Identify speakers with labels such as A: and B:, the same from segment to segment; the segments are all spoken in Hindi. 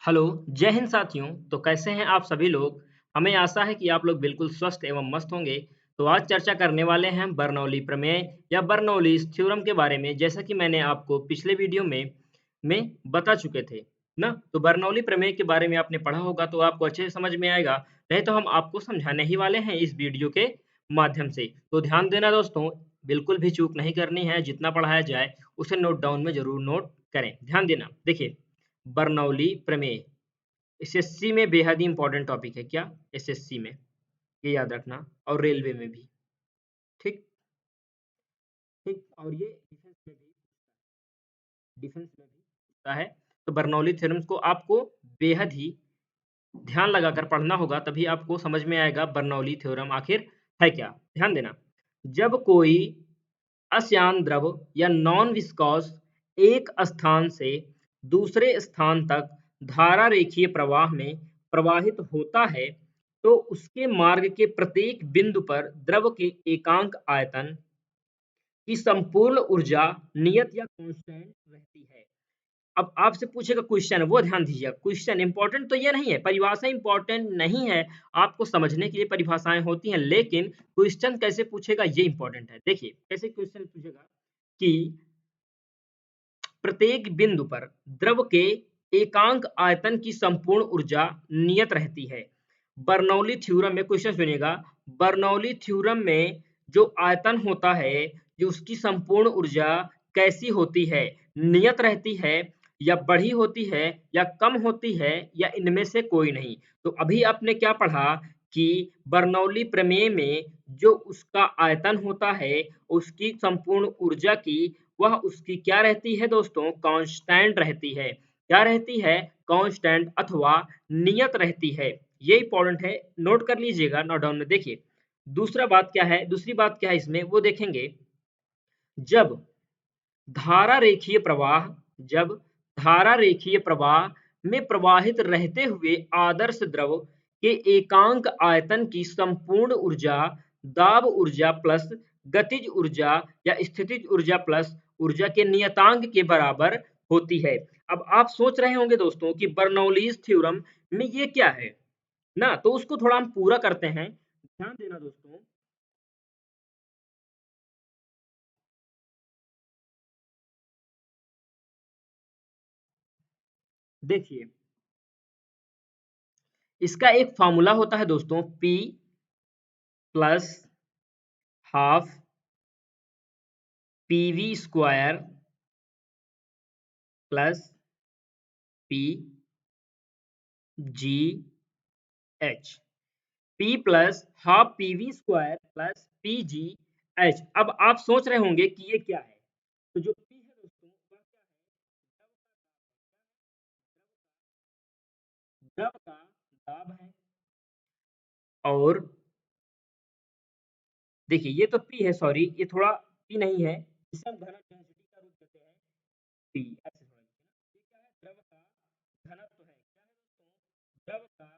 A: हेलो, जय हिंद साथियों। तो कैसे हैं आप सभी लोग? हमें आशा है कि आप लोग बिल्कुल स्वस्थ एवं मस्त होंगे। तो आज चर्चा करने वाले हैं बर्नौली प्रमेय या बर्नौलीज़ थ्योरम के बारे में, जैसा कि मैंने आपको पिछले वीडियो में बता चुके थे, ना? तो बर्नौली प्रमेय के बारे में आपने पढ़ा होगा तो आपको अच्छे से समझ में आएगा, नहीं तो हम आपको समझाने ही वाले हैं इस वीडियो के माध्यम से। तो ध्यान देना दोस्तों, बिल्कुल भी चूक नहीं करनी है, जितना पढ़ाया जाए उसे नोट डाउन में ज़रूर नोट करें। ध्यान देना, देखिए बर्नौली प्रमेय एसएससी में बेहद ही इंपॉर्टेंट टॉपिक है। क्या? एसएससी में, ये याद रखना, और रेलवे में भी। ठीक ठीक। और ये डिफेंस में भी होता है। तो बर्नौली थ्योरम्स को आपको बेहद ही ध्यान लगाकर पढ़ना होगा, तभी आपको समझ में आएगा बर्नौली थ्योरम आखिर है क्या। ध्यान देना, जब कोई अश्यान द्रव या नॉन विस्कॉस एक स्थान से दूसरे स्थान तक धारा रेखीय प्रवाह में प्रवाहित होता है, तो उसके मार्ग के प्रत्येक बिंदु पर द्रव के एकांक आयतन की संपूर्ण ऊर्जा नियत या कांस्टेंट रहती है। अब आपसे पूछेगा क्वेश्चन, वो ध्यान दीजिएगा, क्वेश्चन इंपॉर्टेंट तो ये नहीं है, परिभाषा इंपॉर्टेंट नहीं है, आपको समझने के लिए परिभाषाएं होती हैं, लेकिन क्वेश्चन कैसे पूछेगा ये इंपॉर्टेंट है। देखिए कैसे क्वेश्चन पूछेगा कि प्रत्येक बिंदु पर द्रव के एकांक आयतन की संपूर्ण ऊर्जा नियत रहती है। बर्नौली थ्योरम में क्वेश्चन सुनिएगा, बर्नौली थ्योरम में जो आयतन होता है, जो उसकी संपूर्ण ऊर्जा कैसी होती है, नियत रहती है या बढ़ी होती है या कम होती है या इनमें से कोई नहीं। तो अभी आपने क्या पढ़ा कि बर्नौली प्रमेय में जो उसका आयतन होता है, उसकी संपूर्ण ऊर्जा की, वह उसकी क्या रहती है दोस्तों? कांस्टेंट रहती है। क्या रहती है? कांस्टेंट अथवा नियत रहती है। ये इंपॉर्टेंट है, नोट कर लीजिएगा, नोट डाउन में। देखिए दूसरा बात क्या है, दूसरी बात क्या है इसमें, वो देखेंगे। जब धारा रेखीय प्रवाह जब धारा रेखीय प्रवाह में प्रवाहित रहते हुए आदर्श द्रव के एकांक आयतन की संपूर्ण ऊर्जा दाब ऊर्जा प्लस गतिज ऊर्जा या स्थितिज ऊर्जा प्लस ऊर्जा के नियतांक के बराबर होती है। अब आप सोच रहे होंगे दोस्तों कि बर्नौलीज थ्योरम में ये क्या है, ना? तो उसको थोड़ा हम पूरा करते हैं। ध्यान देना दोस्तों, देखिए इसका एक फॉर्मूला होता है दोस्तों, P plus half PV square plus P G H. P plus half PV square plus P G H. अब आप सोच रहे होंगे कि ये क्या है, तो जो P है दोस्तों वह क्या है? द्रव का दाब है। और देखिए ये तो P है, सॉरी ये थोड़ा P नहीं है, इसे हम घनत्व डेंसिटी का रूप देते हैं P। ऐसे थोड़ा लिखिए ना, ये क्या है? द्रव का घनत्व है। क्या है दोस्तों? द्रव का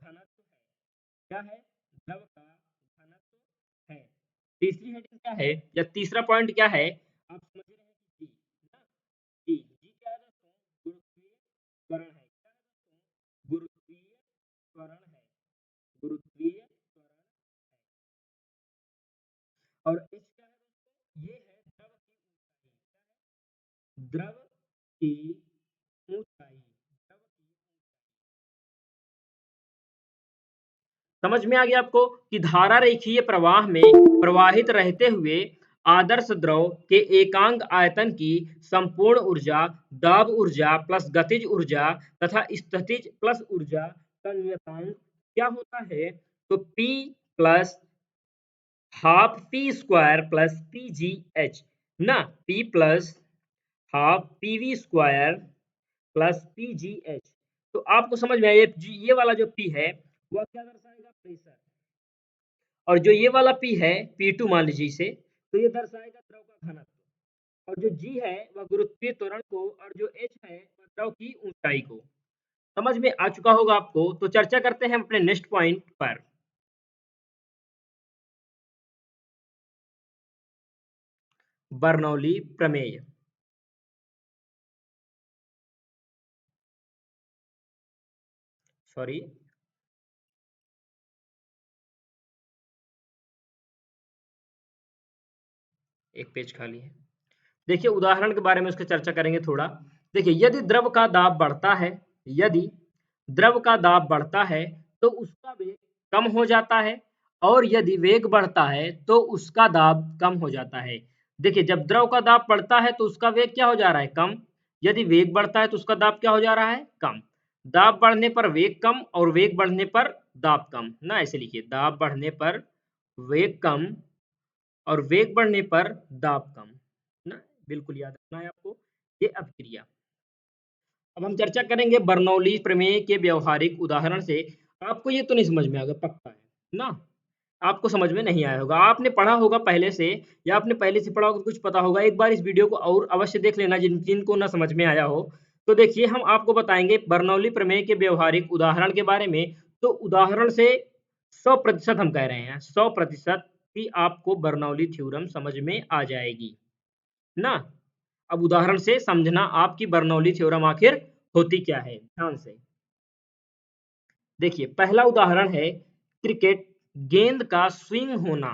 A: घनत्व है। क्या है? द्रव का घनत्व है। तीसरी हेडिंग क्या है या तीसरा पॉइंट क्या है? आप समझ रहे हैं कि जी, ना? जी जी क्या है दोस्तों? गुरुत्वीय त्वरण है। क्या है दोस्तों? गुरुत्वीय त्वरण है। गुरुत्वीय त्वरण है। और एच क्या है दोस्तों? ये है द्रव की ऊंचाई। क्या है? द्रव की ऊंचाई। द्रव की समझ में आ गया आपको कि धारा रेखीय प्रवाह में प्रवाहित रहते हुए आदर्श द्रव के एकांक आयतन की संपूर्ण ऊर्जा दाब ऊर्जा प्लस गतिज ऊर्जा तथा स्थितिज प्लस ऊर्जा का नियतांक क्या होता है? तो P plus half P square plus P G H, ना? P plus half PV square plus P G H. तो आपको समझ में आया, ये वाला जो P है वह क्या दर्शाएगा? प्रेशर। और जो ये वाला P है, P2 मान लीजिए इसे, तो ये दर्शाएगा द्रव का घनत्व। और जो G है वह गुरुत्वीय त्वरण को, और जो H है वह द्रव की ऊंचाई को। समझ में आ चुका होगा आपको। तो चर्चा करते हैं अपने नेक्स्ट पॉइंट पर, बर्नौली प्रमेय। सॉरी, एक पेज खाली है। देखिए उदाहरण के बारे में उसकी चर्चा करेंगे थोड़ा। देखिए यदि द्रव का दाब बढ़ता है, यदि द्रव का दाब बढ़ता है तो उसका वेग कम हो जाता है, और यदि वेग बढ़ता है तो उसका दाब कम हो जाता है। देखिए जब द्रव का दाब बढ़ता है तो उसका वेग क्या हो जा रहा है, कम। यदि वेग बढ़ता है तो उसका दाब क्या हो जा रहा है, कम। दाब बढ़ने पर वेग कम और वेग बढ़ने पर दाब कम, ना ऐसे लिखिए, दाब बढ़ने पर वेग कम और वेग बढ़ने पर दाब कम, ना बिल्कुल याद रखना है आपको। ये अभिक्रिया। अब हम चर्चा करेंगे बर्नौली प्रमेय के व्यवहारिक उदाहरण से। आपको ये तो नहीं समझ में आएगा पक्का है ना, आपको समझ में नहीं आया होगा, आपने पढ़ा होगा पहले से, या आपने पहले से पढ़ा होगा, कुछ पता होगा। एक बार इस वीडियो को और अवश्य देख लेना जिनको ना समझ में आया हो। तो देखिए हम आपको बताएंगे बर्नौली प्रमेय के व्यवहारिक उदाहरण के बारे में। तो उदाहरण से 100% हम कह रहे हैं, 100% कि आपको बर्नौली थ्योरम समझ में आ जाएगी ना। अब उदाहरण से समझना आपकी बर्नौली थ्योरम आखिर होती क्या है, ध्यान से देखिए। पहला उदाहरण है क्रिकेट, गेंद का स्विंग होना।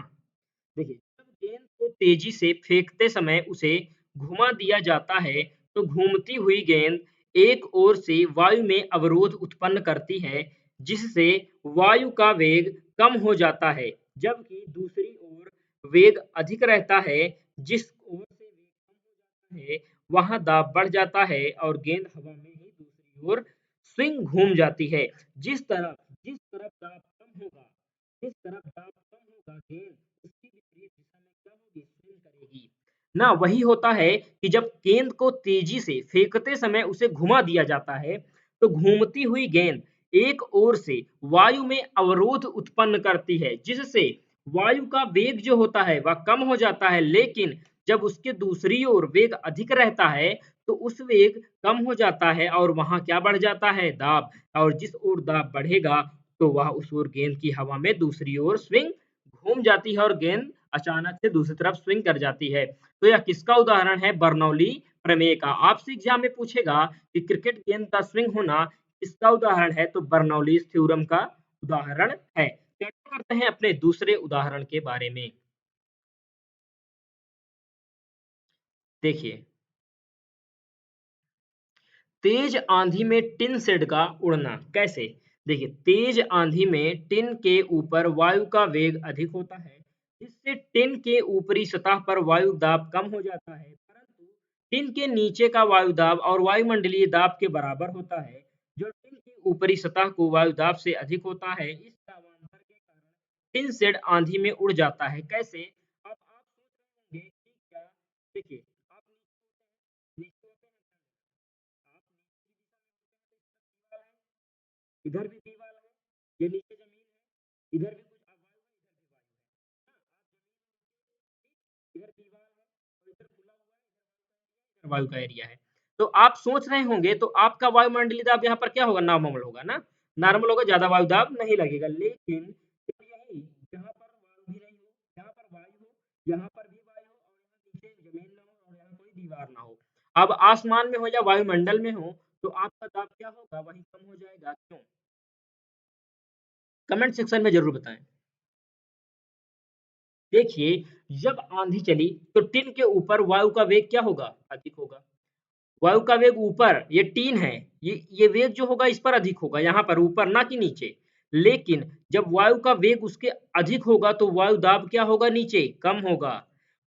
A: देखिए जब गेंद को तेजी से फेंकते समय उसे घुमा दिया जाता है तो घूमती हुई गेंद एक ओर से वायु में अवरोध उत्पन्न करती है, जिससे वायु का वेग कम हो जाता है, जबकि दूसरी ओर वेग अधिक रहता है। जिस ओर से वेग कम हो जाता है वहां दाब बढ़ जाता है और गेंद हवा में ही दूसरी ओर स्विंग घूम जाती है। जिस तरफ दाब कम होगा, गेंद उसकी विपरीत दिशा में क्या होगी, स्विंग करेगी ना। वही होता है कि जब गेंद को तेजी से फेंकते समय उसे घुमा दिया जाता है तो घूमती हुई गेंद एक ओर से वायु में अवरोध उत्पन्न करती है, जिससे वायु का वेग जो होता है वह कम हो जाता है। लेकिन जब उसके दूसरी ओर वेग अधिक रहता है तो उस वेग कम हो जाता है और वहां क्या बढ़ जाता है, दाब। और जिस ओर दाब बढ़ेगा तो वह उस ओर गेंद की हवा में दूसरी ओर स्विंग घूम जाती है और गेंद अचानक से दूसरी तरफ स्विंग कर जाती है। तो यह किसका उदाहरण है, बर्नौली प्रमेय का। आपसे एग्जाम में पूछेगा कि क्रिकेट गेंद का स्विंग होना किसका उदाहरण है, तो बर्नौली थ्योरम का उदाहरण है। चर्चा करते हैं अपने दूसरे उदाहरण के बारे में। देखिए तेज आंधी में टिन शेड का उड़ना कैसे। देखिए तेज आंधी में टिन के ऊपर वायु का वेग अधिक होता है, जिससे टिन के ऊपरी सतह पर वायु दाब कम हो जाता है, परंतु टिन के नीचे का वायु दाब और वायुमंडलीय दाब के बराबर होता है, जो टिन की ऊपरी सतह को वायु दाब से अधिक होता है। इस दाबांतर के कारण टिन शेड आंधी में उड़ जाता है। कैसे, अब आप सोच रहे होंगे कि क्या, देखिए आप नीचे होते हैं, आप इधर भी दीवार है, ये नीचे जमीन है, इधर भी कुछ वायु है, इधर भी वायु है ना। आप जमीन, इधर दीवार है और इधर खुला हुआ है, इधर वायु का एरिया है। तो आप सोच रहे होंगे तो आपका वायुमंडलीय दाब यहाँ पर क्या होगा, नॉर्मल होगा ना, नॉर्मल होगा, ज्यादा वायु दाब नहीं लगेगा। लेकिन यही जहाँ पर वायु भी नहीं हो, यहाँ पर वायु हो, यहाँ पर भी वायु हो, और यहाँ नीचे जमीन ना हो और यहाँ कोई दीवार ना हो, अब आसमान में हो या वायुमंडल में हो, तो आपका दाब क्या होगा, वही कम हो जाएगा। क्यों, कमेंट सेक्शन में जरूर बताएं। देखिए जब आंधी चली तो टिन के ऊपर वायु का वेग क्या होगा, अधिक होगा। वायु का वेग ऊपर, ये टीन है, ये वेग जो होगा इस पर अधिक होगा, यहाँ पर ऊपर ना कि नीचे। लेकिन जब वायु का वेग उसके अधिक होगा तो वायु दाब क्या होगा, नीचे कम होगा।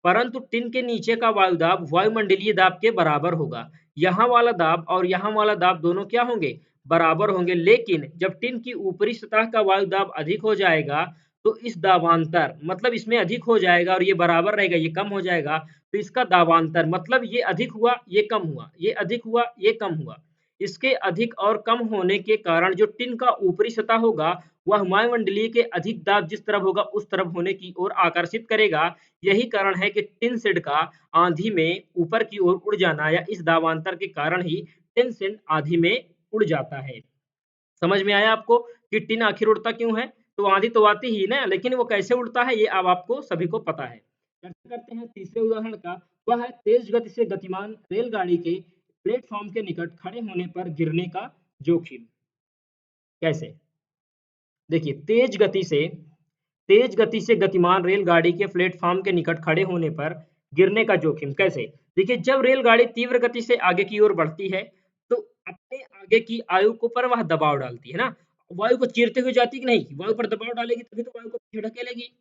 A: परंतु टिन के नीचे का वायु दाब वायुमंडलीय दाब के बराबर होगा। यहाँ वाला दाब और यहाँ वाला दाब दोनों क्या होंगे, बराबर होंगे। लेकिन जब टिन की ऊपरी सतह का वायु दाब अधिक हो जाएगा तो इस दाबांतर मतलब इसमें अधिक हो जाएगा और ये बराबर रहेगा, ये कम हो जाएगा। तो इसका दाबांतर मतलब ये अधिक हुआ, ये कम हुआ, ये अधिक हुआ, ये कम हुआ। इसके अधिक और कम होने के कारण जो टिन का ऊपरी सतह होगा वह वायुमंडलीय के अधिक दाब जिस तरफ होगा उस तरफ होने की ओर आकर्षित करेगा। यही कारण है कि टिन शेड का आंधी में ऊपर की ओर उड़ जाना, या इस दाबांतर के कारण ही टिन शेड आंधी में उड़ जाता है। समझ में आया आपको कि टिन आखिर उड़ता क्यों है, तो आंधी तो आती ही ना, लेकिन वो कैसे उड़ता है ये अब आपको सभी को पता है। चर्चा करते हैं तीसरे उदाहरण का। वह है तेज गति से गतिमान रेलगाड़ी के प्लेटफॉर्म के निकट खड़े होने पर गिरने का जोखिम। कैसे? देखिए, तेज गति से गतिमान रेलगाड़ी के प्लेटफॉर्म के निकट खड़े होने पर गिरने का जोखिम कैसे? देखिए, जब रेलगाड़ी तीव्र गति से आगे की ओर बढ़ती है, तो अपने आगे की आयु को पर वह दबाव डालती है ना? वायु को चीरते हुए जाती है कि नहीं? वायु पर दबाव डालेगी तभी तो वायु को पीछे ढकेलेगी।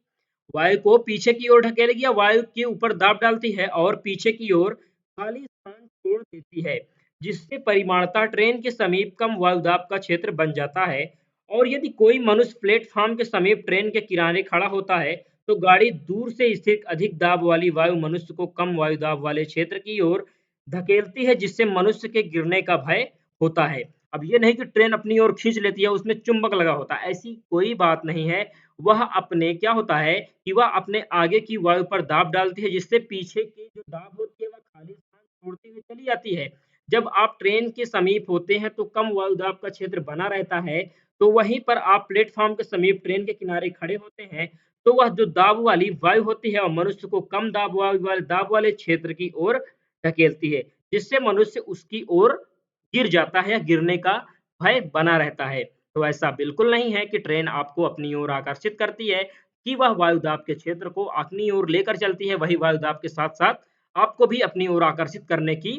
A: वायु को पीछे की ओर ढकेलेगी या वायु के ऊपर दाब डालती है और पीछे की ओर खाली स्थान छोड़ देती है, जिससे परिमाणतः ट्रेन के समीप कम वायुदाब का क्षेत्र बन जाता है। और यदि कोई मनुष्य प्लेटफॉर्म के समीप ट्रेन के किनारे खड़ा होता है, तो गाड़ी दूर से स्थित अधिक दाब वाली वायु मनुष्य को कम वायुदाब वाले क्षेत्र की ओर धकेलती है, जिससे मनुष्य के गिरने का भय होता है। अब ये नहीं कि ट्रेन अपनी ओर खींच लेती है, उसमें चुंबक लगा होता है, ऐसी कोई बात नहीं है। वह अपने क्या होता है कि वह अपने आगे की वायु पर दाब डालती है, जिससे पीछे की जो दाब होती है वह खाली स्थान छोड़ती हुई चली जाती है। जब आप ट्रेन के समीप होते हैं तो कम वायु दाब का क्षेत्र बना रहता है, तो वहीं पर आप प्लेटफॉर्म के समीप ट्रेन के किनारे खड़े होते हैं, तो वह जो दाब वाली वायु होती है, वह मनुष्य को कम दाब वाले क्षेत्र की ओर ढकेलती है, जिससे मनुष्य उसकी ओर गिर जाता है या गिरने का भय बना रहता है। तो ऐसा बिल्कुल नहीं है कि ट्रेन आपको अपनी ओर आकर्षित करती है, कि वह वायुदाब के क्षेत्र को अपनी ओर लेकर चलती है, वही वायुदाब के साथ-साथ आपको भी अपनी ओर आकर्षित करने की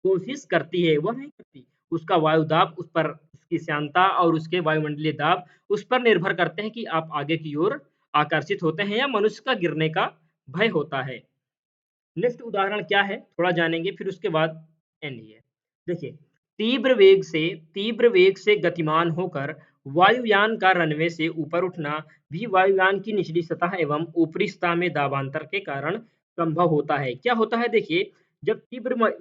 A: कोशिश करती है, वह नहीं करती। उसका वायुदाब उस पर उसकी श्यानता और उसके वायुमंडलीय दाब उस पर निर्भर करते हैं कि आप आगे की ओर आकर्षित होते हैं या मनुष्य का गिरने का भय होता है। नेक्स्ट उदाहरण क्या है? थोड़ा जानेंगे फिर उसके बाद एंड ही है। देखिए, तीव्र वेग से गतिमान होकर वायुयान का रनवे से ऊपर उठना भी वायुयान की निचली सतह एवं ऊपरी सतह में दाबांतर के कारण संभव होता है। क्या होता है देखिए, जब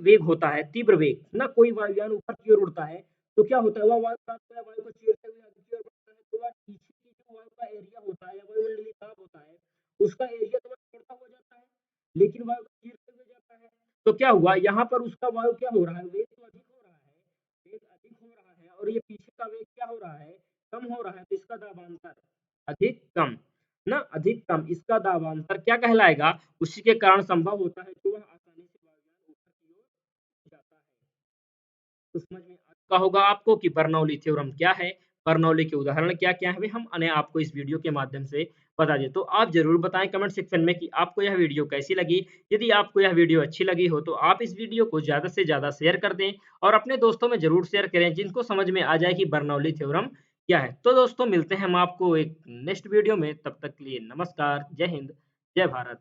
A: वेग होता है, तीव्र वेग ना कोई वायुयान ऊपर की ओर उड़ता है, तो क्या होता है वह वायु प्राप्त है, वायु को चीरते हुए आगे की ओर बढ़ता है, तो वह पीछे की जो वायु का एरिया होता है या वायुमंडलीय दाब होता है, उसका एरिया तो वह छोटा हो जाता है। लेकिन वायु को चीरते हुए जाता है। तो क्या हुआ यहाँ पर उसका वायु क्या हो रहा है? वेग तो अधिक हो रहा है, वेग अधिक हो रहा है और ये पीछे का वेग क्या हो रहा है? कम हो रहा है, तो इसका दाबांतर अधिक कम ना अधिक कम इसका दाबांतर क्या कहलाएगा? उसी के कारण संभव होता है कि वह आसानी से वायुयान ऊपर की ओर जाता है। तो समझ में आ चुका होगा आपको कि बर्नौली थ्योरम क्या है, बर्नौली के उदाहरण क्या-क्या हैं, वे हमने आपको इस वीडियो के माध्यम से बता दिए। तो आप ज़रूर बताएँ कमेंट सेक्शन में कि आपको यह वीडियो कैसी लगी? यदि आपको यह वीडियो अच्छी लगी हो तो आप इस वीडियो को ज़्यादा से ज़्यादा शेयर कर दें और अपने दोस्तों में ज़रूर शेयर करें जिनको समझ में आ जाए कि बर्नौली थ्योरम क्या है। तो दोस्तों मिलते हैं हम आपको एक नेक्स्ट वीडियो में, तब तक के लिए नमस्कार, जय हिंद, जय भारत।